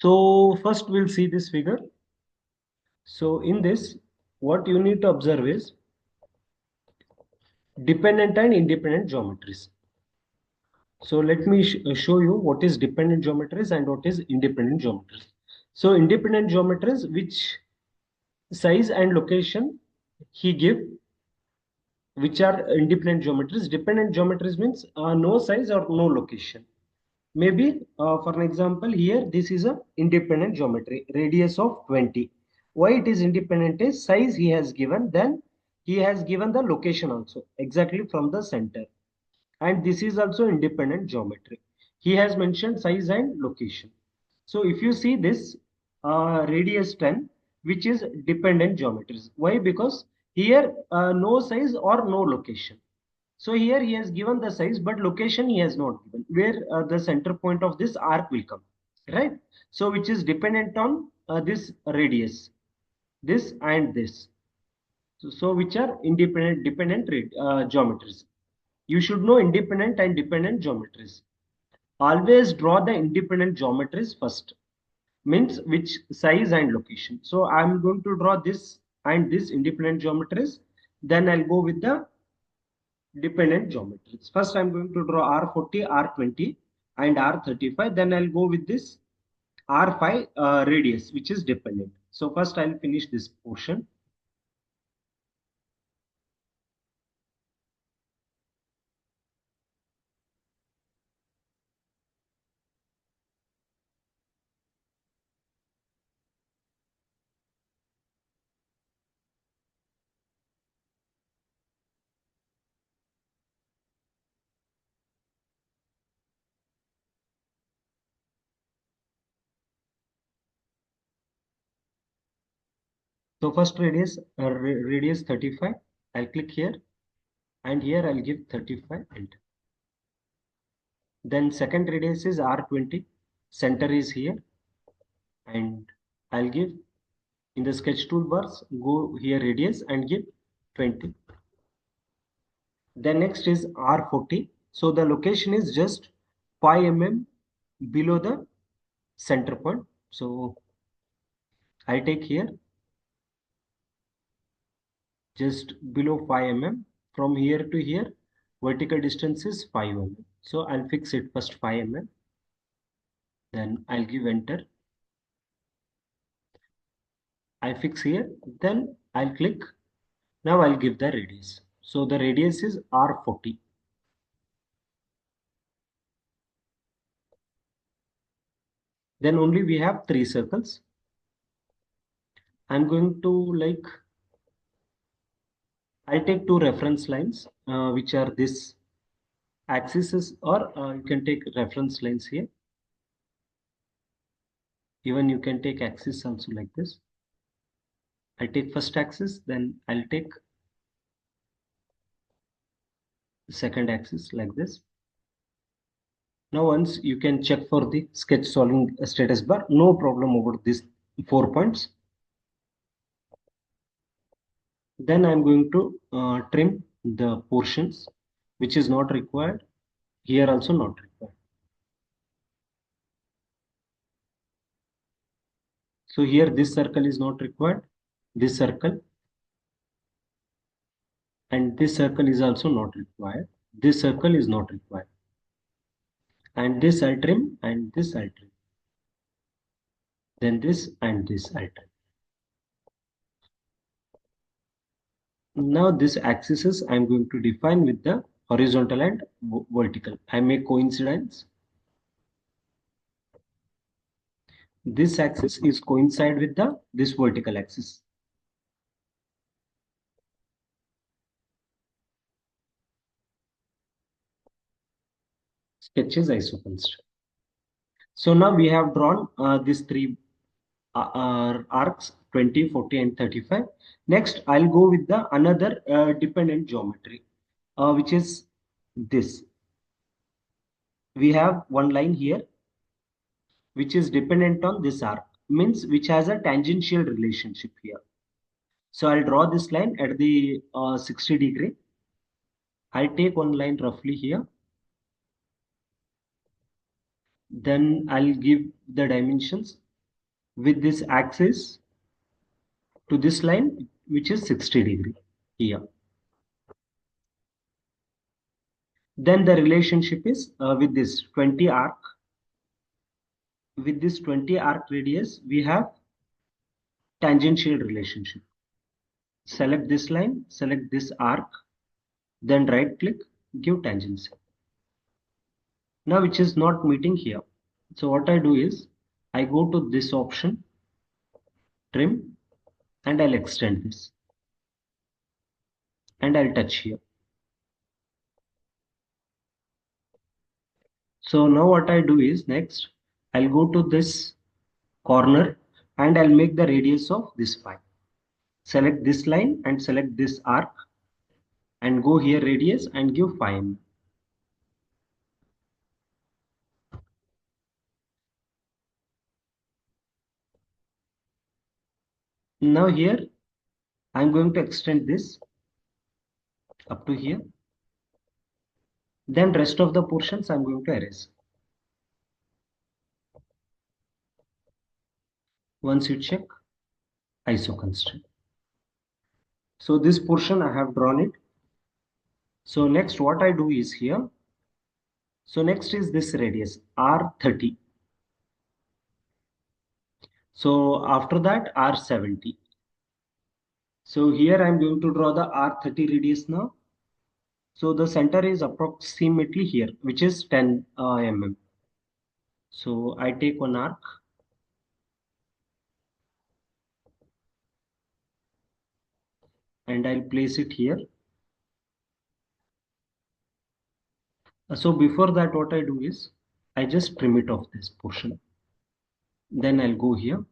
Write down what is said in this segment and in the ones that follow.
So first we'll see this figure. So in this, what you need to observe is dependent and independent geometries. So let me show you what is dependent geometries and what is independent geometries. So independent geometries, which size and location he give, which are independent geometries. Dependent geometries means no size or no location. Maybe for an example here, this is a independent geometry, radius of 20. Why it is independent is size he has given, then he has given the location also exactly from the center. And this is also independent geometry. He has mentioned size and location. So if you see this radius 10, which is dependent geometries. Why? Because here no size or no location. So here he has given the size, but location he has not given, where the center point of this arc will come, right? So which is dependent on this radius, this and this. So which are dependent geometries. You should know independent and dependent geometries. Always draw the independent geometries first, means which size and location. So I'm going to draw this and this independent geometries. Then I'll go with the dependent geometries. First, I'm going to draw R40, R20, and R35. Then I'll go with this R5 radius, which is dependent. So first, I'll finish this portion. So first radius, radius 35. I'll click here, and here I'll give 35 enter. Then second radius is R20. Center is here, and I'll give in the sketch toolbars, go here radius and give 20. Then next is R40. So the location is just 5 mm below the center point. So I take here just below 5 mm. From here to here, vertical distance is 5 mm. So I'll fix it first 5 mm. Then I'll give enter. I fix here. Then I'll click. Now I'll give the radius. So the radius is R40. Then only we have 3 circles. I'm going to like, I'll take 2 reference lines, which are this axes, or you can take reference lines here. Even you can take axis also like this. I take first axis, then I'll take second axis like this. Now once you can check for the sketch solving status bar, no problem over these 4 points. Then I'm going to trim the portions which is not required. Here also not required. So here this circle is not required. This circle and this circle is also not required. This circle is not required. And this I'll trim and this I'll trim. Then this and this I'll trim. Now this axis I'm going to define with the horizontal and vertical. I make coincidence. This axis is coincide with the this vertical axis. Sketches isoconstruct. So now we have drawn these 3 arcs 20, 40 and 35. Next I'll go with the another dependent geometry, which is this. We have one line here which is dependent on this arc, means which has a tangential relationship here. So I'll draw this line at the 60-degree. I'll take one line roughly here. Then I'll give the dimensions with this axis to this line, which is 60 degree here. Then the relationship is with this 20 arc. With this 20 arc radius, we have tangential relationship. Select this line, select this arc, then right click, give tangency. Now which is not meeting here. So what I do is, I go to this option, trim, and I'll extend this. And I'll touch here. So now what I do is, next, I'll go to this corner and I'll make the radius of this phi. Select this line and select this arc and go here radius and give 5 mm. Now here I'm going to extend this up to here. Then rest of the portions I'm going to erase. Once you check, iso constraint. So this portion I have drawn it. So next what I do is here. So next is this radius R30. So after that R70. So here I'm going to draw the R30 radius now. So the center is approximately here, which is 10 mm. So I take one arc and I'll place it here. So before that, what I do is I just trim it off this portion. Then I'll go here.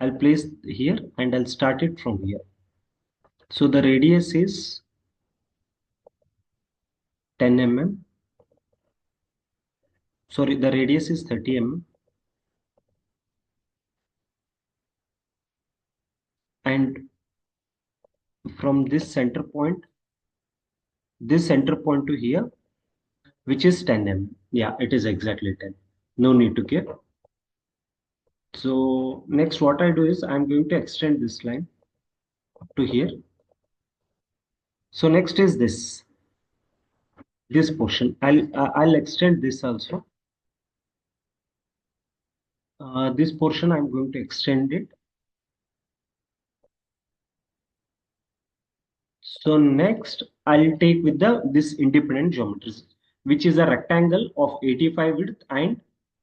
I'll place here and I'll start it from here. So the radius is 10 mm. Sorry, the radius is 30 mm. And from this center point to here, which is 10 mm. Yeah, it is exactly 10. No need to care. So next what I do is I'm going to extend this line up to here. So next is this portion. I'll extend this also. This portion I'm going to extend it. So next I'll take with this independent geometry, which is a rectangle of 85 width and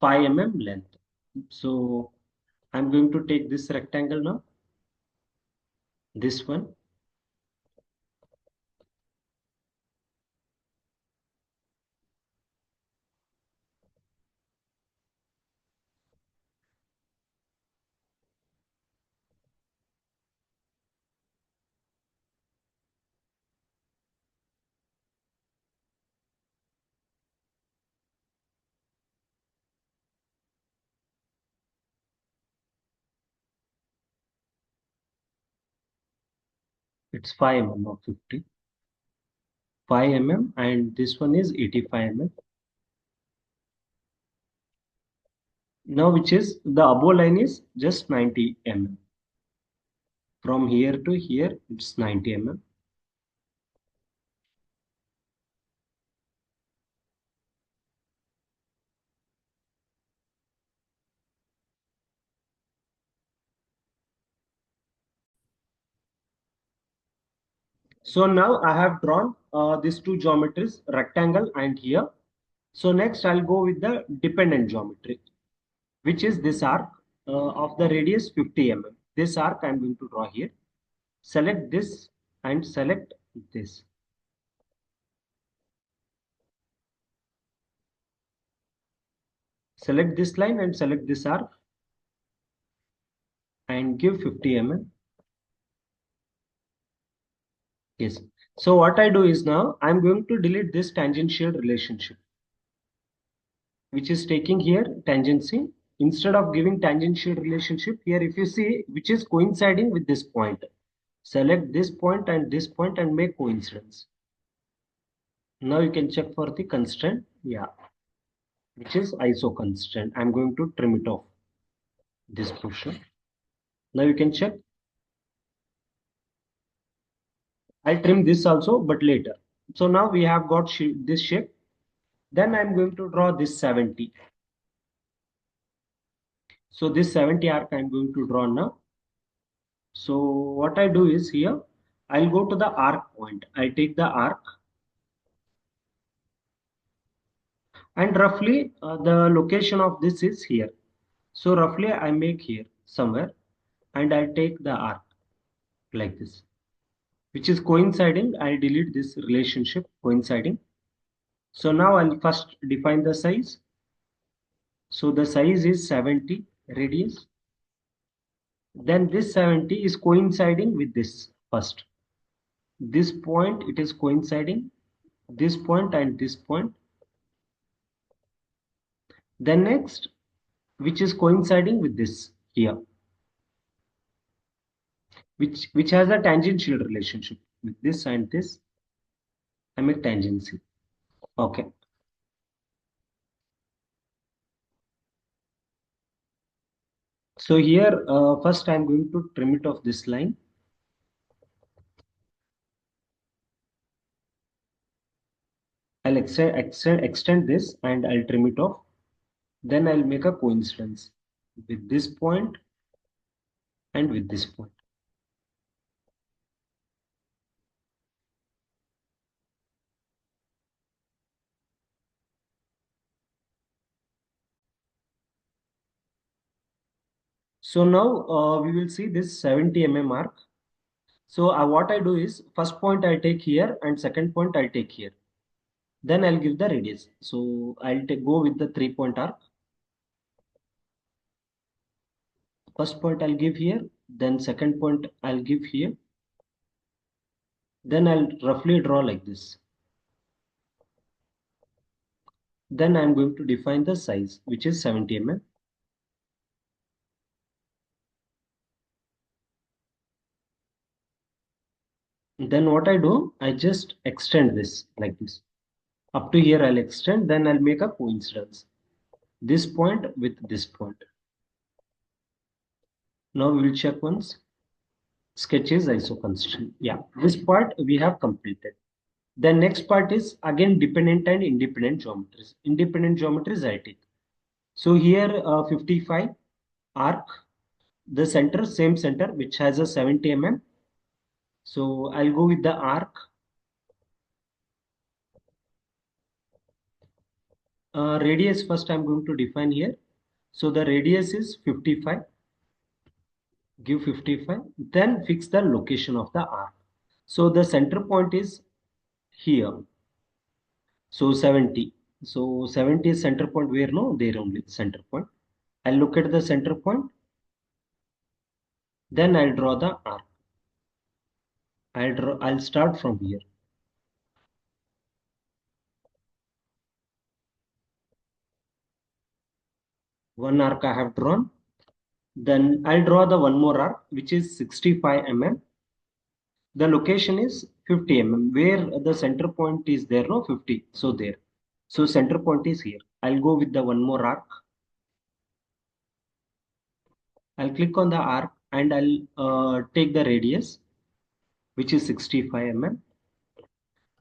5 mm length. So I'm going to take this rectangle now. This one. It's 5 mm or 50. 5 mm and this one is 85 mm. Now which is the above line is just 90 mm. From here to here it's 90 mm. So now I have drawn these two geometries, rectangle and here. So next I'll go with the dependent geometry, which is this arc of the radius 50 mm. This arc I'm going to draw here. Select this and select this. Select this line and select this arc and give 50 mm. Yes. So what I do is now I'm going to delete this tangential relationship, which is taking here tangency. Instead of giving tangential relationship here, if you see, which is coinciding with this point, select this point and make coincidence. Now you can check for the constraint. Yeah, which is iso constraint. I'm going to trim it off this portion. Now you can check. I'll trim this also, but later. So now we have got this shape. Then I'm going to draw this 70. So this 70 arc I'm going to draw now. So what I do is here, I'll go to the arc point. I take the arc and roughly the location of this is here. So roughly I make here somewhere and I take the arc like this, which is coinciding. I'll delete this relationship coinciding. So now I'll first define the size. So the size is 70 radius. Then this 70 is coinciding with this first. This point it is coinciding, this point and this point. Then next, which is coinciding with this here, which has a tangential relationship with this and this. I make tangency. Okay. So here, first I'm going to trim it off this line. I'll extend this and I'll trim it off. Then I'll make a coincidence with this point and with this point. So now we will see this 70 mm arc. So what I do is first point I take here and second point I take here. Then I'll give the radius. So I'll go with the 3-point arc. First point I'll give here, then second point I'll give here. Then I'll roughly draw like this. Then I'm going to define the size, which is 70 mm. Then what I do, I just extend this like this. Up to here I'll extend, then I'll make a coincidence. This point with this point. Now we will check once. Sketch is isoconstant. Yeah, this part we have completed. The next part is again dependent and independent geometries. Independent geometries I take. So here 55 arc, the center, same center, which has a 70 mm. So I'll go with the arc. Radius first I'm going to define here. So the radius is 55. Give 55. Then fix the location of the arc. So the center point is here. So 70. So 70 is center point where no, there only center point. I'll look at the center point. Then I'll draw the arc. I'll start from here. One arc I have drawn. Then I'll draw the one more arc, which is 65 mm. The location is 50 mm, where the center point is there, no 50. So there. So center point is here. I'll go with the one more arc. I'll click on the arc and I'll take the radius, which is 65 mm.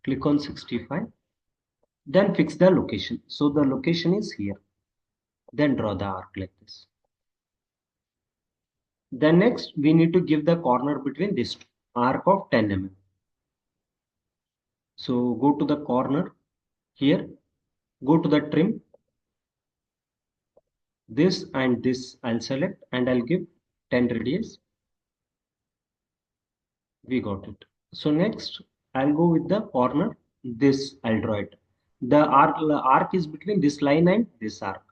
Click on 65. Then fix the location. So the location is here. Then draw the arc like this. Then next we need to give the corner between this arc of 10 mm. So go to the corner here, go to the trim, this and this I'll select and I'll give 10 radius. We got it. So next I'll go with the corner, this I'll draw it. The arc is between this line and this arc.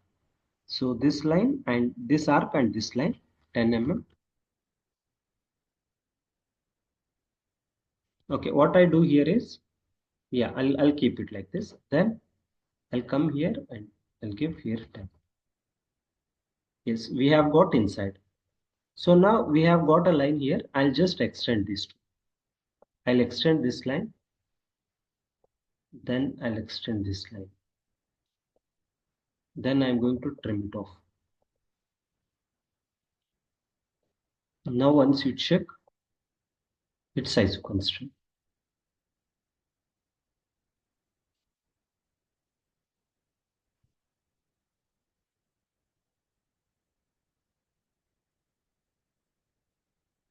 So this line and this arc and this line 10 mm. Okay, what I do here is, yeah, I'll keep it like this. Then I'll come here and I'll give here 10. Yes, we have got inside. So now we have got a line here. I'll just extend this. I'll extend this line. Then I'll extend this line. Then I'm going to trim it off. Now once you check its isoconstant.